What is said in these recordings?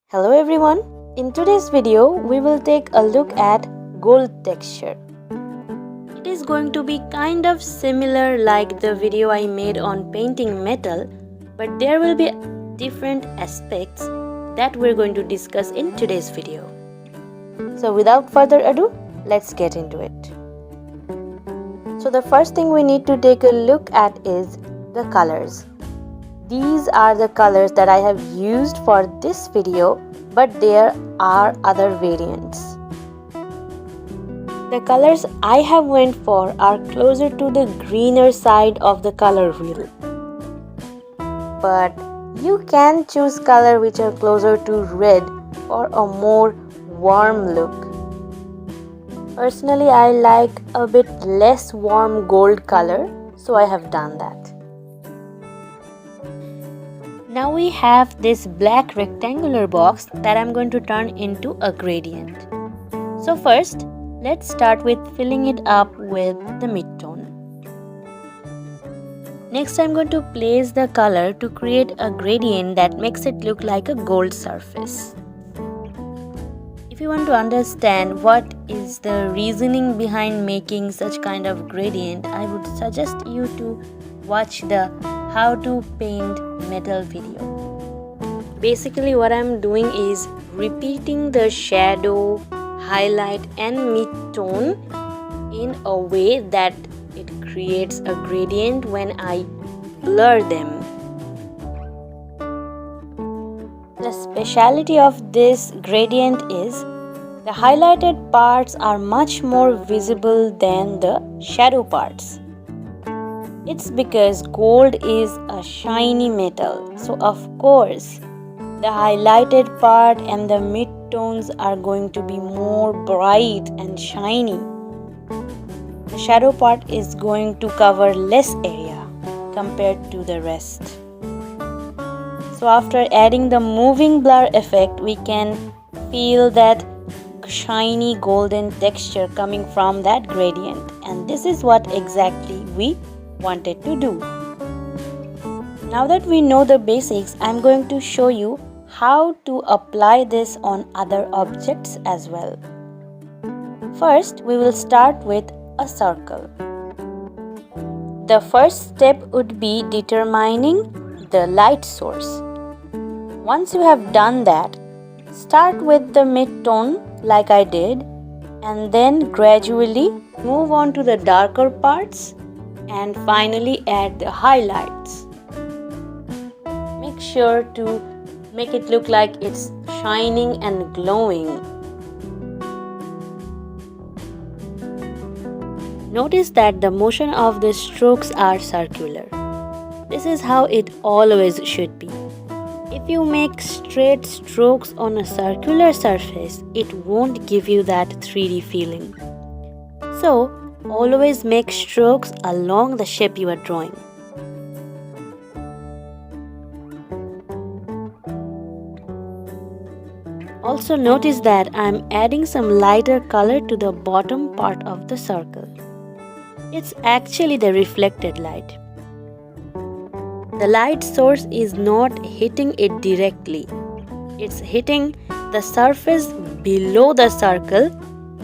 Hello everyone, in today's video we will take a look at gold texture. It is going to be kind of similar like the video I made on painting metal, but there will be different aspects that we're going to discuss in today's video. So without further ado, let's get into it. So the first thing we need to take a look at is the colors. These are the colors that I have used for this video, but there are other variants. The colors I have went for are closer to the greener side of the color wheel. But you can choose colors which are closer to red for a more warm look. Personally, I like a bit less warm gold color, so I have done that. Now we have this black rectangular box that I'm going to turn into a gradient. So first, let's start with filling it up with the midtone. Next, I'm going to place the color to create a gradient that makes it look like a gold surface. If you want to understand what is the reasoning behind making such kind of gradient, I would suggest you to watch the how to paint metal video. Basically what I'm doing is repeating the shadow, highlight and mid-tone in a way that it creates a gradient when I blur them. The speciality of this gradient is the highlighted parts are much more visible than the shadow parts. It's because gold is a shiny metal, so of course the highlighted part and the mid-tones are going to be more bright and shiny. The shadow part is going to cover less area compared to the rest. So after adding the moving blur effect, we can feel that shiny golden texture coming from that gradient, and this is what exactly we wanted to do. Now that we know the basics, I'm going to show you how to apply this on other objects as well. First, we will start with a circle. The first step would be determining the light source. Once you have done that, start with the mid-tone like I did, and then gradually move on to the darker parts and finally add the highlights. Make sure to make it look like it's shining and glowing. Notice that the motion of the strokes are circular. This is how it always should be. If you make straight strokes on a circular surface, it won't give you that 3D feeling. So, always make strokes along the shape you are drawing. Also notice that I am adding some lighter color to the bottom part of the circle. It's actually the reflected light. The light source is not hitting it directly. It's hitting the surface below the circle,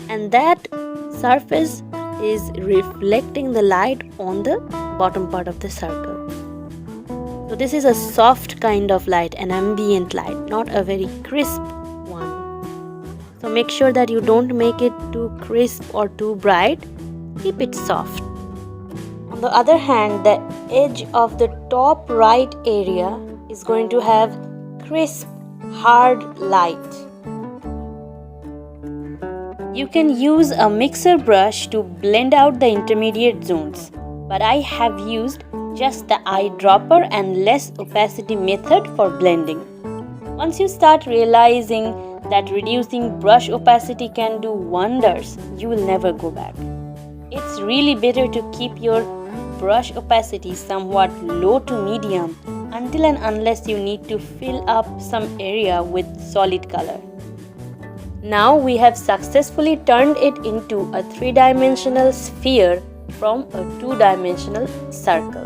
and that surface is reflecting the light on the bottom part of the circle. So this is a soft kind of light, an ambient light, not a very crisp one. So make sure that you don't make it too crisp or too bright. Keep it soft. On the other hand, the edge of the top right area is going to have crisp, hard light. You can use a mixer brush to blend out the intermediate zones, but I have used just the eyedropper and less opacity method for blending. Once you start realizing that reducing brush opacity can do wonders, you will never go back. It's really better to keep your brush opacity somewhat low to medium until and unless you need to fill up some area with solid color. Now we have successfully turned it into a 3-dimensional sphere from a 2-dimensional circle.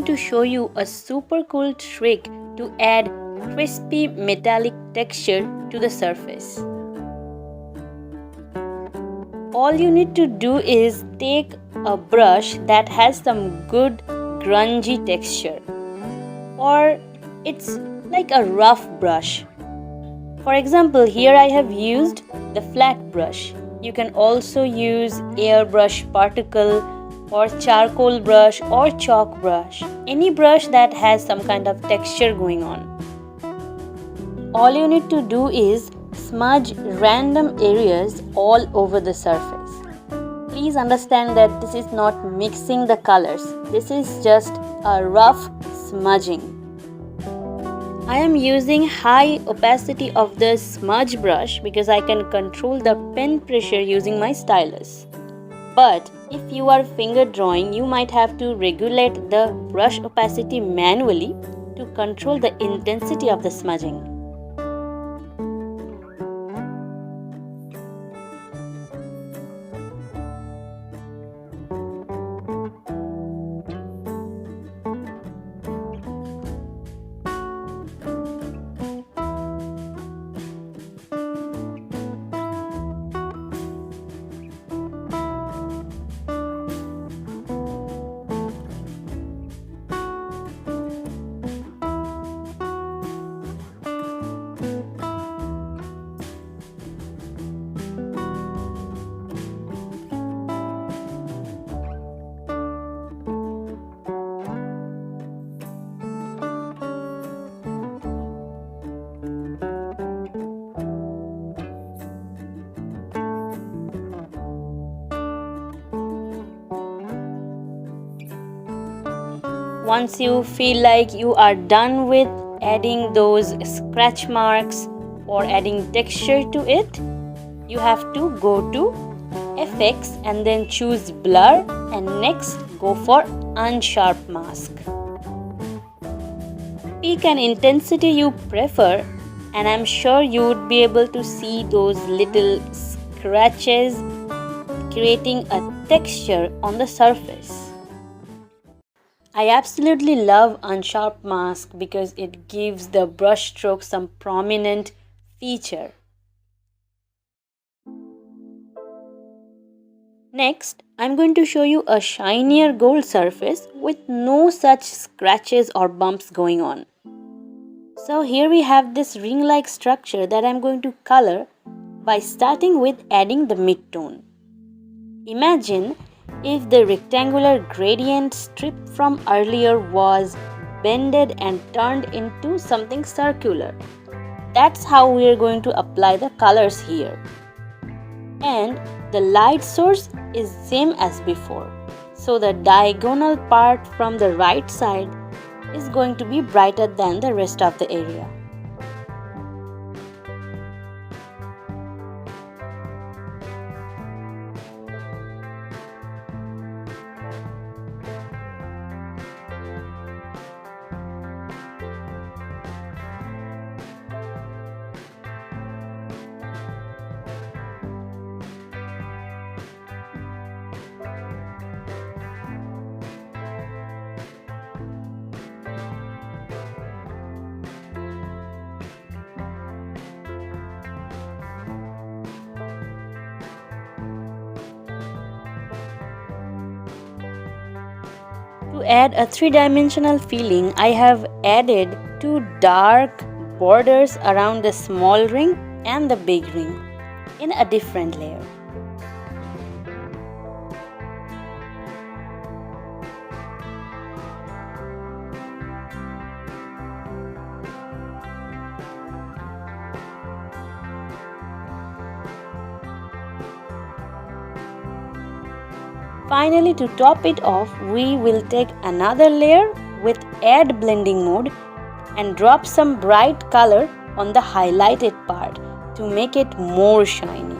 To show you a super cool trick to add crispy metallic texture to the surface. All you need to do is take a brush that has some good grungy texture, or it's like a rough brush. For example, here I have used the flat brush. You can also use airbrush particle or charcoal brush or chalk brush, any brush that has some kind of texture going on. All you need to do is smudge random areas all over the surface. Please understand that this is not mixing the colors. This is just a rough smudging. I am using high opacity of the smudge brush because I can control the pen pressure using my stylus. But if you are finger drawing, you might have to regulate the brush opacity manually to control the intensity of the smudging. Once you feel like you are done with adding those scratch marks or adding texture to it, you have to go to FX and then choose blur, and next go for unsharp mask. Pick an intensity you prefer, and I'm sure you would be able to see those little scratches creating a texture on the surface. I absolutely love unsharp mask because it gives the brush stroke some prominent feature. Next, I'm going to show you a shinier gold surface with no such scratches or bumps going on. So here we have this ring-like structure that I'm going to color by starting with adding the mid-tone. Imagine if the rectangular gradient strip from earlier was bended and turned into something circular. That's how we are going to apply the colors here. And the light source is same as before. So the diagonal part from the right side is going to be brighter than the rest of the area. To add a three-dimensional feeling, I have added two dark borders around the small ring and the big ring in a different layer. Finally, to top it off, we will take another layer with add blending mode and drop some bright color on the highlighted part to make it more shiny.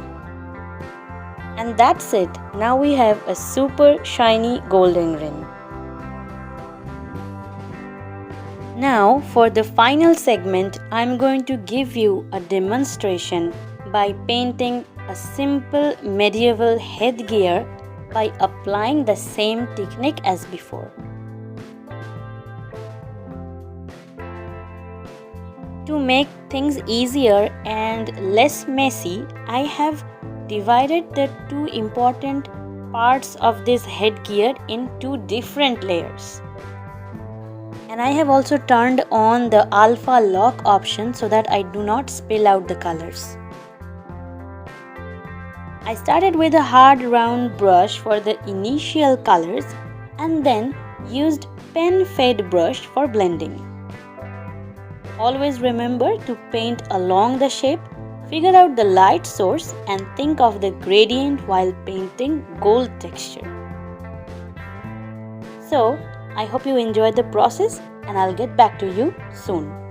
And that's it. Now we have a super shiny golden ring. Now for the final segment, I'm going to give you a demonstration by painting a simple medieval headgear by applying the same technique as before. To make things easier and less messy, I have divided the two important parts of this headgear in two different layers. And I have also turned on the alpha lock option so that I do not spill out the colors. I started with a hard round brush for the initial colors and then used pen fade brush for blending. Always remember to paint along the shape, figure out the light source and think of the gradient while painting gold texture. So, I hope you enjoyed the process and I'll get back to you soon.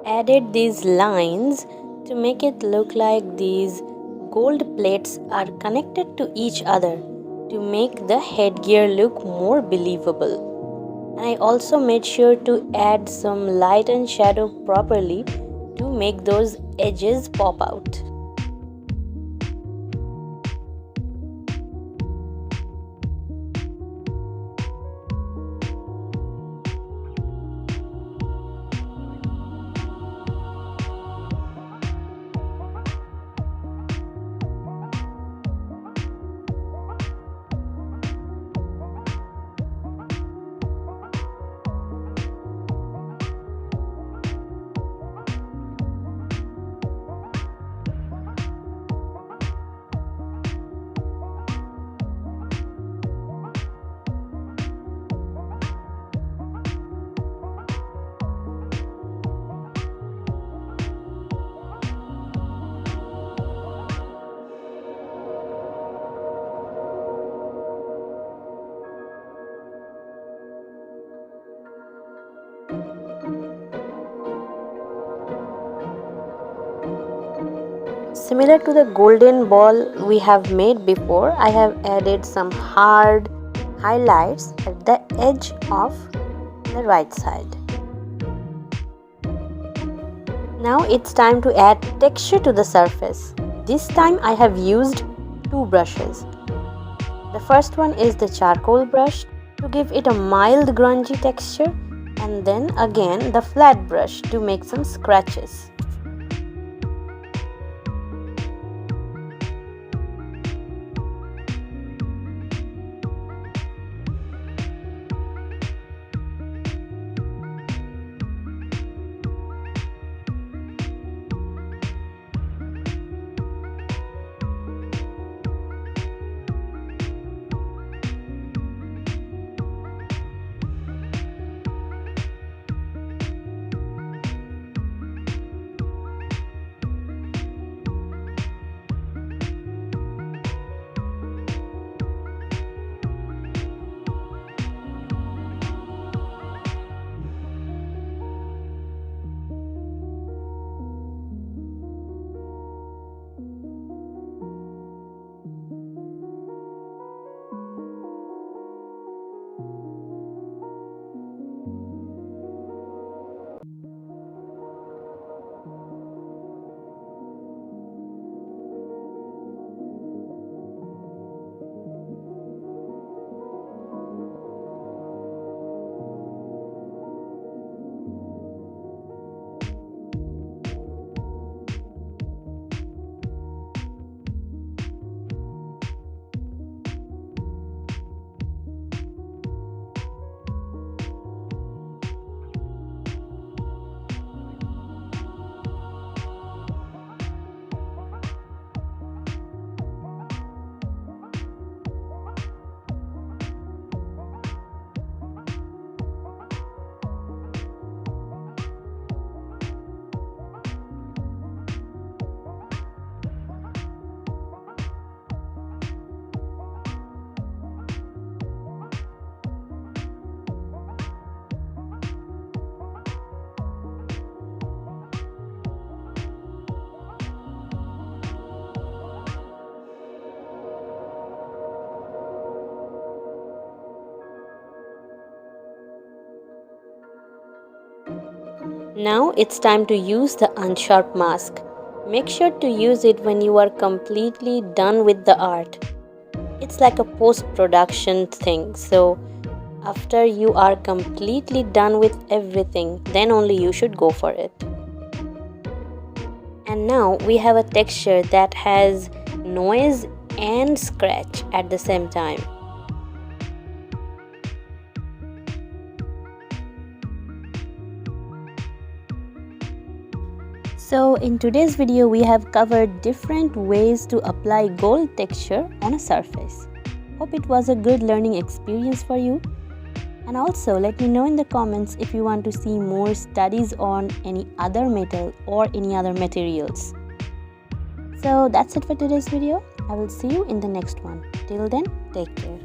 Added these lines to make it look like these gold plates are connected to each other to make the headgear look more believable. And I also made sure to add some light and shadow properly to make those edges pop out. Similar to the golden ball we have made before, I have added some hard highlights at the edge of the right side. Now it's time to add texture to the surface. This time I have used two brushes. The first one is the charcoal brush to give it a mild grungy texture, and then again the flat brush to make some scratches. Now it's time to use the unsharp mask. Make sure to use it when you are completely done with the art. It's like a post-production thing, so after you are completely done with everything, then only you should go for it. And now we have a texture that has noise and scratch at the same time. So in today's video we have covered different ways to apply gold texture on a surface. Hope it was a good learning experience for you. And also let me know in the comments if you want to see more studies on any other metal or any other materials. So that's it for today's video. I will see you in the next one. Till then, take care.